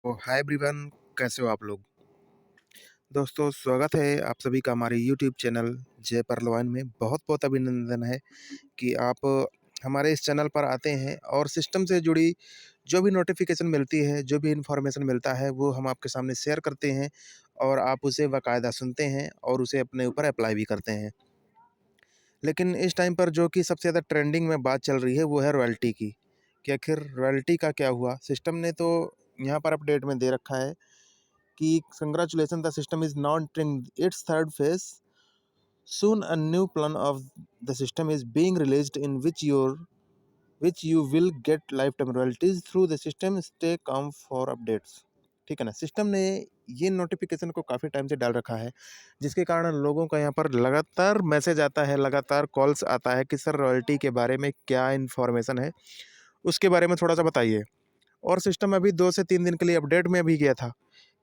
तो hi everyone, कैसे हो आप लोग? दोस्तों, स्वागत है आप सभी का हमारे यूट्यूब चैनल जय परलवान में। बहुत-बहुत अभिनंदन है कि आप हमारे इस चैनल पर आते हैं और सिस्टम से जुड़ी जो भी नोटिफ़िकेशन मिलती है, जो भी इन्फॉर्मेशन मिलता है, वो हम आपके सामने शेयर करते हैं और आप उसे बाकायदा सुनते हैं और उसे अपने ऊपर अप्लाई भी करते हैं। लेकिन इस टाइम पर जो कि सबसे ज़्यादा ट्रेंडिंग में बात चल रही है, वो है रॉयल्टी की, कि आखिर रॉयल्टी का क्या हुआ? सिस्टम ने तो यहाँ पर अपडेट में दे रखा है कि congratulations, the system is now entering its third phase. Soon a new plan of the system is being released in which you will get lifetime royalties through the system. Stay calm for updates. ठीक है ना? System ने ये notification को काफ़ी time से डाल रखा है, जिसके कारण लोगों का यहाँ पर लगातार मैसेज आता है, लगातार कॉल्स आता है कि सर रॉयल्टी के बारे में क्या इन्फॉर्मेशन है, उसके बारे में थोड़ा सा बताइए। और सिस्टम अभी 2 से 3 दिन के लिए अपडेट में भी गया था।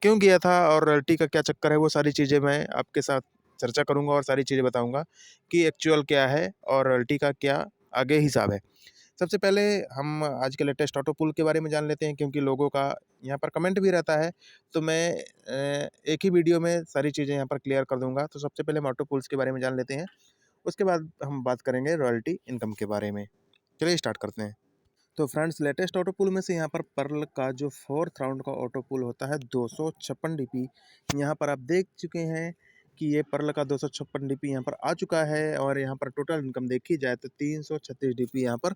क्यों गया था और रॉयल्टी का क्या चक्कर है, वो सारी चीज़ें मैं आपके साथ चर्चा करूँगा और सारी चीज़ें बताऊँगा कि एक्चुअल क्या है और रॉयल्टी का क्या आगे हिसाब है। सबसे पहले हम आज के लेटेस्ट ऑटो पुल के बारे में जान लेते हैं, क्योंकि लोगों का यहाँ पर कमेंट भी रहता है, तो मैं एक ही वीडियो में सारी चीज़ें यहाँ पर क्लियर कर दूँगा। तो सबसे पहले हम ऑटो पुल्स के बारे में जान लेते हैं, उसके बाद हम बात करेंगे रॉयल्टी इनकम के बारे में। चलिए स्टार्ट करते हैं। तो फ्रेंड्स, लेटेस्ट ऑटो पुल में से यहाँ पर पर्ल का जो 4th राउंड का ऑटो पुल होता है 256 डीपी, यहाँ पर आप देख चुके हैं कि ये पर्ल का 256 डीपी यहाँ पर आ चुका है और यहाँ पर टोटल इनकम देखी जाए तो 336 डीपी यहाँ पर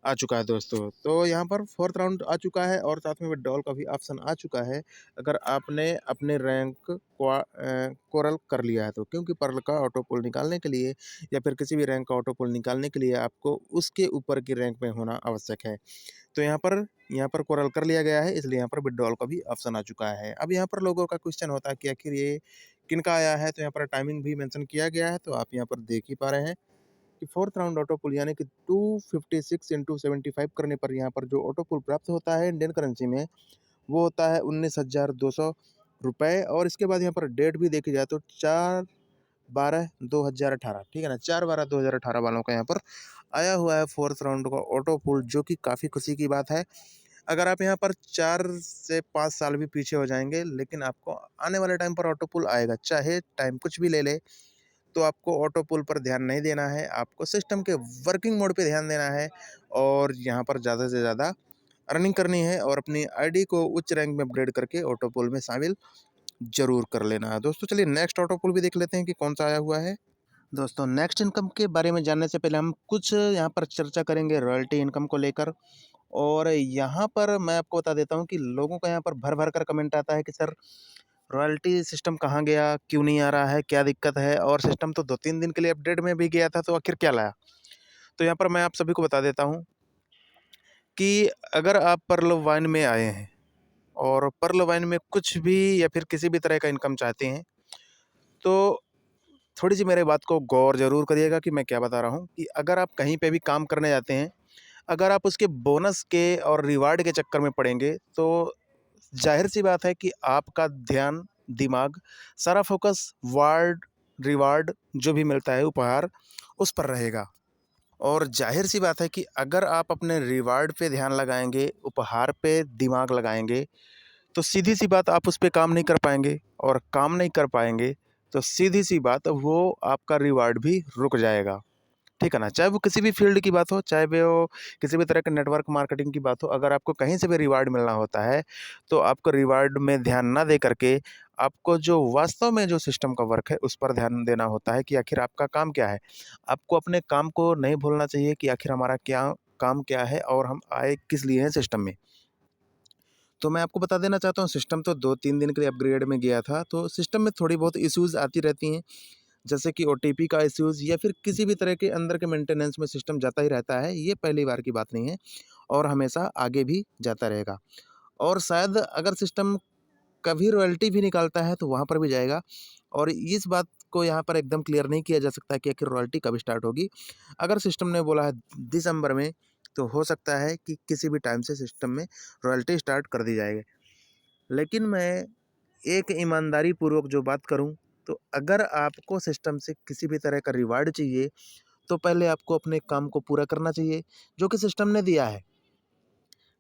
आ चुका है दोस्तों। तो यहाँ पर 4th राउंड आ चुका है और साथ में विथड्रॉल का भी ऑप्शन आ चुका है, अगर आपने अपने रैंक कोरल कर लिया है तो, क्योंकि पर्ल का ऑटो पुल निकालने के लिए या फिर किसी भी रैंक का ऑटो पुल निकालने के लिए आपको उसके ऊपर की रैंक में होना आवश्यक है। तो यहाँ पर कोरल कर लिया गया है, इसलिए यहाँ पर विथड्रॉल का भी ऑप्शन आ चुका है। अब यहाँ पर लोगों का क्वेश्चन होता है कि आखिर ये किनका आया है, तो यहाँ पर टाइमिंग भी मेंशन किया गया है, तो आप यहाँ पर देख ही पा रहे हैं कि 4th राउंड ऑटो पुल यानी कि 256 इंटू 75 करने पर यहाँ पर जो ऑटो पुल प्राप्त होता है इंडियन करेंसी में, वो होता है 19,200 रुपये। और इसके बाद यहाँ पर डेट भी देखी जाए तो 4/12/2018, ठीक है ना, 4/12/2018 वालों का यहाँ पर आया हुआ है 4th राउंड का ऑटो पुल, जो कि काफ़ी खुशी की बात है। अगर आप यहाँ पर 4 से 5 साल भी पीछे हो जाएँगे, लेकिन आपको आने वाले टाइम पर ऑटो पुल आएगा, चाहे टाइम कुछ भी ले ले, तो आपको ऑटो पुल पर ध्यान नहीं देना है, आपको सिस्टम के वर्किंग मोड पे ध्यान देना है और यहाँ पर ज़्यादा से ज़्यादा अर्निंग करनी है और अपनी आईडी को उच्च रैंक में अपग्रेड करके ऑटो पुल में शामिल ज़रूर कर लेना है। दोस्तों, चलिए नेक्स्ट ऑटो पुल भी देख लेते हैं कि कौन सा आया हुआ है। दोस्तों, नेक्स्ट इनकम के बारे में जानने से पहले हम कुछ यहाँ पर चर्चा करेंगे रॉयल्टी इनकम को लेकर। और यहाँ पर मैं आपको बता देता हूँ कि लोगों का यहाँ पर भर-भर कर कमेंट आता है कि सर रॉयल्टी सिस्टम कहाँ गया? क्यों नहीं आ रहा है? क्या दिक्कत है? और सिस्टम तो 2-3 दिन के लिए अपडेट में भी गया था, तो आखिर क्या लाया? तो यहाँ पर मैं आप सभी को बता देता हूँ कि अगर आप पर्ल वाइन में आए हैं और पर्ल वाइन में कुछ भी या फिर किसी भी तरह का इनकम चाहते हैं, तो थोड़ी-सी मेरे बात को गौर ज़रूर करिएगा कि मैं क्या बता रहा हूँ, कि अगर आप कहीं पे भी काम करने जाते हैं, अगर आप उसके बोनस के और रिवार्ड के चक्कर में पड़ेंगे, तो ज़ाहिर-सी बात है कि आपका ध्यान, दिमाग, सारा फ़ोकस वार्ड रिवार्ड जो भी मिलता है उपहार, उस पर रहेगा। और ज़ाहिर-सी बात है कि अगर आप अपने रिवार्ड पे ध्यान लगाएँगे, उपहार पे दिमाग लगाएँगे, तो सीधी-सी बात आप उस पे काम नहीं कर पाएँगे और काम नहीं कर पाएँगे, तो सीधी-सी बात वो आपका रिवार्ड भी रुक जाएगा। ठीक है ना? चाहे वो किसी भी फ़ील्ड की बात हो, चाहे वो किसी भी तरह के नेटवर्क मार्केटिंग की बात हो, अगर आपको कहीं से भी रिवार्ड मिलना होता है, तो आपको रिवार्ड में ध्यान ना दे करके, आपको जो वास्तव में जो सिस्टम का वर्क है, उस पर ध्यान देना होता है कि आखिर आपका काम क्या है। आपको अपने काम को नहीं भूलना चाहिए कि आखिर हमारा क्या काम क्या है और हम आए किस लिए हैं सिस्टम में। तो मैं आपको बता देना चाहता हूँ, सिस्टम तो 2-3 दिन के लिए अपग्रेड में गया था, तो सिस्टम में थोड़ी बहुत इश्यूज़ आती रहती हैं। जैसे कि ओटीपी का इश्यूज़ या फिर किसी भी तरह के अंदर के मेंटेनेंस में सिस्टम जाता ही रहता है, ये पहली बार की बात नहीं है और हमेशा आगे भी जाता रहेगा। और शायद अगर सिस्टम कभी रॉयल्टी भी निकालता है, तो वहाँ पर भी जाएगा और इस बात को यहाँ पर एकदम क्लियर नहीं किया जा सकता कि आखिर रॉयल्टी कब स्टार्ट होगी। अगर सिस्टम ने बोला है दिसंबर में, तो हो सकता है कि किसी भी टाइम से सिस्टम में रॉयल्टी स्टार्ट कर दी जाएगी। लेकिन मैं एक ईमानदारी पूर्वक जो बात करूँ, तो अगर आपको सिस्टम से किसी भी तरह का रिवार्ड चाहिए, तो पहले आपको अपने काम को पूरा करना चाहिए, जो कि सिस्टम ने दिया है,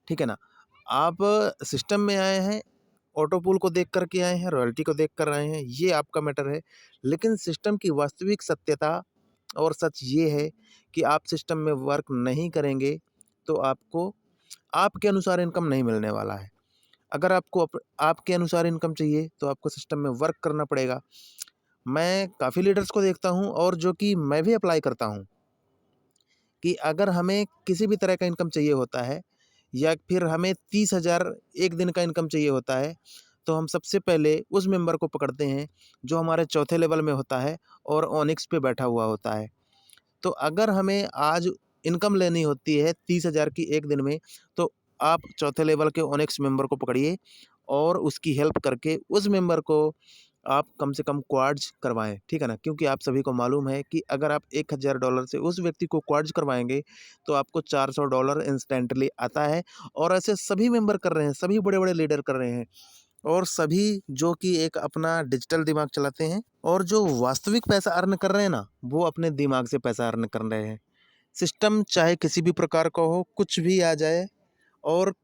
ठीक है ना? आप सिस्टम में आए हैं, ऑटो पूल को देख कर के आए हैं, रॉयल्टी को देख कर आए हैं, ये आपका मैटर है। लेकिन सिस्टम की वास्तविक सत्यता और सच ये है कि आप सिस्टम में वर्क नहीं करेंगे तो आपको आपके अनुसार इनकम नहीं मिलने वाला है। अगर आपको आपके अनुसार इनकम चाहिए तो आपको सिस्टम में वर्क करना पड़ेगा। मैं काफ़ी लीडर्स को देखता हूँ और जो कि मैं भी अप्लाई करता हूँ कि अगर हमें किसी भी तरह का इनकम चाहिए होता है या फिर हमें 30,000 एक दिन का इनकम चाहिए होता है, तो हम सबसे पहले उस मेंबर को पकड़ते हैं जो हमारे चौथे लेवल में होता है और ओनिक्स पे बैठा हुआ होता है। तो अगर हमें आज इनकम लेनी होती है 30,000 की एक दिन में, तो आप चौथे लेवल के ओनिक्स मेंबर को पकड़िए और उसकी हेल्प करके उस मेंबर को आप कम से कम क्वार्ट्ज करवाएँ, ठीक है ना? क्योंकि आप सभी को मालूम है कि अगर आप $1,000 से उस व्यक्ति को क्वार्ट्ज करवाएँगे, तो आपको $400 इंस्टेंटली आता है और ऐसे सभी मेंबर कर रहे हैं, सभी बड़े-बड़े लीडर कर रहे हैं और सभी जो कि एक अपना डिजिटल दिमाग चलाते हैं और जो वास्तविक पैसा अर्न कर रहे हैं ना, वो अपने दिमाग से पैसा अर्न कर रहे हैं। सिस्टम चाहे किसी भी प्रकार का हो, कुछ भी आ जाए और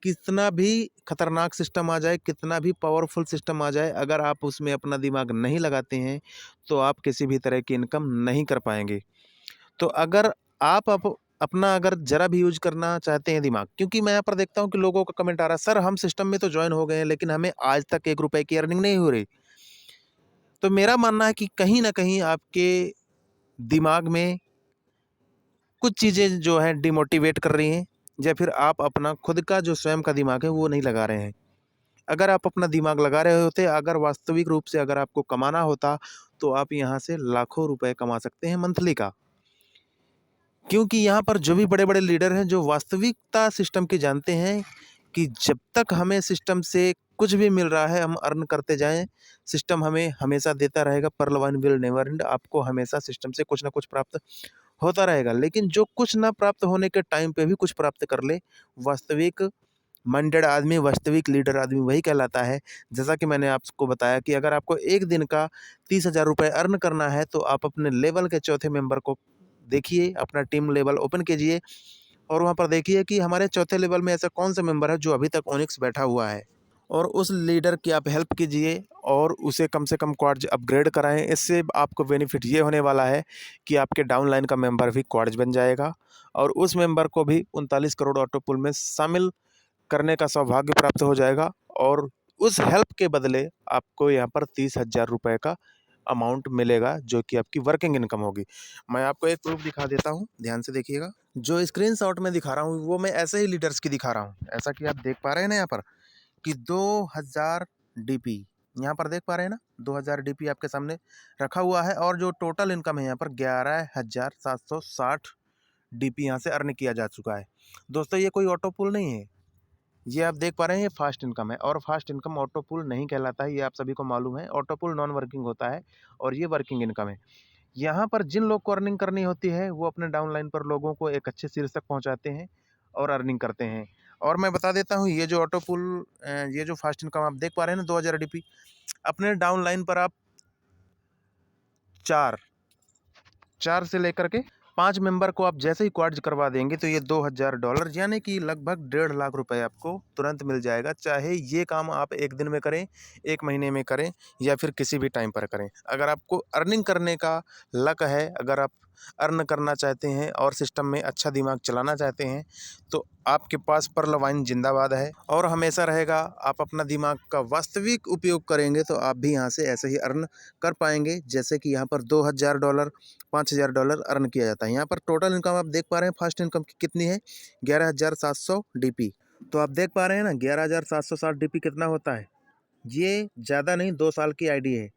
कितना भी खतरनाक सिस्टम आ जाए, कितना भी पावरफुल सिस्टम आ जाए, अगर आप उसमें अपना दिमाग नहीं लगाते हैं, तो आप किसी भी तरह की इनकम नहीं कर पाएँगे। तो अगर आप अपना अगर ज़रा भी यूज़ करना चाहते हैं दिमाग, क्योंकि मैं यहाँ पर देखता हूँ कि लोगों का कमेंट आ रहा है, "सर हम सिस्टम में तो जॉइन हो गए हैं, लेकिन हमें आज तक ₹1 की अर्निंग नहीं हो रही।" तो मेरा मानना है कि कहीं न कहीं आपके दिमाग में कुछ चीज़ें जो हैं डिमोटिवेट कर रही हैं या फिर आप अपना खुद का जो स्वयं का दिमाग है, वो नहीं लगा रहे हैं। अगर आप अपना दिमाग लगा रहे होते, अगर वास्तविक रूप से अगर आपको कमाना होता, तो आप यहाँ से लाखों रुपए कमा सकते हैं मंथली का। क्योंकि यहाँ पर जो भी बड़े-बड़े लीडर हैं, जो वास्तविकता सिस्टम की जानते हैं कि जब तक हमें सिस्टम से कुछ भी मिल रहा है, हम अर्न करते जाएँ, सिस्टम हमें हमेशा देता रहेगा, Perl one will never and, आपको हमेशा सिस्टम से कुछ न कुछ प्राप्त होता रहेगा। लेकिन जो कुछ ना प्राप्त होने के टाइम पे भी कुछ प्राप्त कर ले, वास्तविक माइंडेड आदमी, वास्तविक लीडर आदमी वही कहलाता है। जैसा कि मैंने आपको बताया कि अगर आपको एक दिन का ₹30,000 अर्न करना है, तो आप अपने लेवल के चौथे मेंबर को देखिए, अपना टीम लेवल ओपन कीजिए और वहाँ पर देखिए कि हमारे चौथे लेवल में ऐसा कौन-सा मेंबर है जो अभी तक ओनिक्स बैठा हुआ है और उस लीडर की आप हेल्प कीजिए और उसे कम से कम क्वार्ट्ज अपग्रेड कराएँ। इससे आपको बेनिफिट ये होने वाला है कि आपके डाउनलाइन का मेंबर भी क्वार्ट्ज बन जाएगा और उस मेंबर को भी 39 करोड़ ऑटो पूल में शामिल करने का सौभाग्य प्राप्त हो जाएगा और उस हेल्प के बदले आपको यहाँ पर ₹30,000 का अमाउंट मिलेगा जो कि आपकी वर्किंग इनकम होगी। मैं आपको एक प्रूफ़ दिखा देता हूँ, ध्यान से देखिएगा। जो स्क्रीनशॉट मैं दिखा रहा हूँ वो मैं ऐसे ही लीडर्स की दिखा रहा हूँ। ऐसा कि आप देख पा रहे हैं ना यहाँ पर कि 2000 डीपी, यहाँ पर देख पा रहे हैं ना? 2000 डीपी आपके सामने रखा हुआ है और जो टोटल इनकम है यहाँ पर 11,760 डीपी यहाँ से अर्न किया जा चुका है। दोस्तों ये कोई ऑटो पूल नहीं है। ये आप देख पा रहे हैं ये फास्ट इनकम है और फास्ट इनकम ऑटो पूल नहीं कहलाता है, ये आप सभी को मालूम है। ऑटो पूल नॉन वर्किंग होता है और ये वर्किंग इनकम है। यहाँ पर जिन लोग को अर्निंग करनी होती है वो अपने डाउनलाइन पर लोगों को एक अच्छे शीर्ष तक पहुँचाते हैं और अर्निंग करते हैं। और मैं बता देता हूँ ये जो ऑटो पूल ये जो फास्ट इनकम आप देख पा रहे हैं ना 2000 डीपी, अपने डाउनलाइन पर आप 4 4 से लेकर के 5 मेंबर को आप जैसे ही क्वार्ट्ज करवा देंगे तो ये $2000 यानी कि लगभग 1.5 लाख रुपए आपको तुरंत मिल जाएगा। चाहे ये काम आप 1 दिन में करें, 1 महीने में करें या फिर किसी भी टाइम पर करें। अगर आपको अर्निंग करने का लक है, अगर आप अर्न करना चाहते हैं और सिस्टम में अच्छा दिमाग चलाना चाहते हैं, तो आपके पास पर्ल वाइन ज़िंदाबाद है और हमेशा रहेगा। आप अपना दिमाग का वास्तविक उपयोग करेंगे तो आप भी यहाँ से ऐसे ही अर्न कर पाएँगे। जैसे कि यहाँ पर $2000 $5000 अर्न किया जाता है। यहाँ पर टोटल इनकम आप देख पा रहे हैं फास्ट इनकम की कितनी है 11,700 डीपी। तो आप देख पा रहे हैं ना 11,760 डीपी कितना होता है। ये ज़्यादा नहीं 2 साल की आईडी है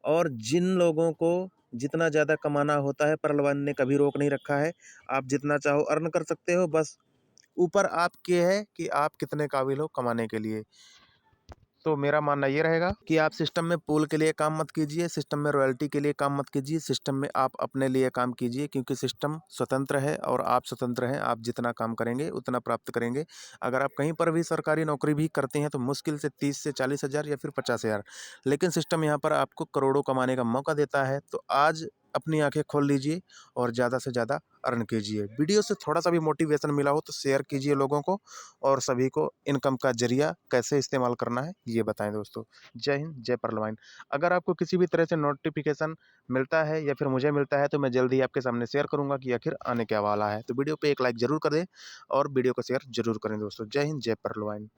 और जिन लोगों को जितना ज़्यादा कमाना होता है परलवान ने कभी रोक नहीं रखा है। आप जितना चाहो अर्न कर सकते हो, बस ऊपर आपके है कि आप कितने काबिल हो कमाने के लिए। तो मेरा मानना ये रहेगा कि आप सिस्टम में पूल के लिए काम मत कीजिए, सिस्टम में रॉयल्टी के लिए काम मत कीजिए, सिस्टम में आप अपने लिए काम कीजिए क्योंकि सिस्टम स्वतंत्र है और आप स्वतंत्र हैं। आप जितना काम करेंगे उतना प्राप्त करेंगे। अगर आप कहीं पर भी सरकारी नौकरी भी करते हैं तो मुश्किल से 30 से 40 हज़ार या फिर 50,000, लेकिन सिस्टम यहाँ पर आपको करोड़ों कमाने का मौका देता है। तो आज अपनी आँखें खोल लीजिए और ज़्यादा से ज़्यादा अर्न कीजिए। वीडियो से थोड़ा-सा भी मोटिवेशन मिला हो तो शेयर कीजिए लोगों को और सभी को इनकम का ज़रिया कैसे इस्तेमाल करना है, ये बताएँ दोस्तों। जय हिंद, जय परलवाइन। अगर आपको किसी भी तरह से नोटिफ़िकेशन मिलता है या फिर मुझे मिलता है तो मैं जल्द ही आपके सामने शेयर करूँगा कि आखिर आने क्या वाला है। तो वीडियो पे एक लाइक ज़रूर कर दें और वीडियो को शेयर ज़रूर करें दोस्तों। जय हिंद, जय परलवाइन।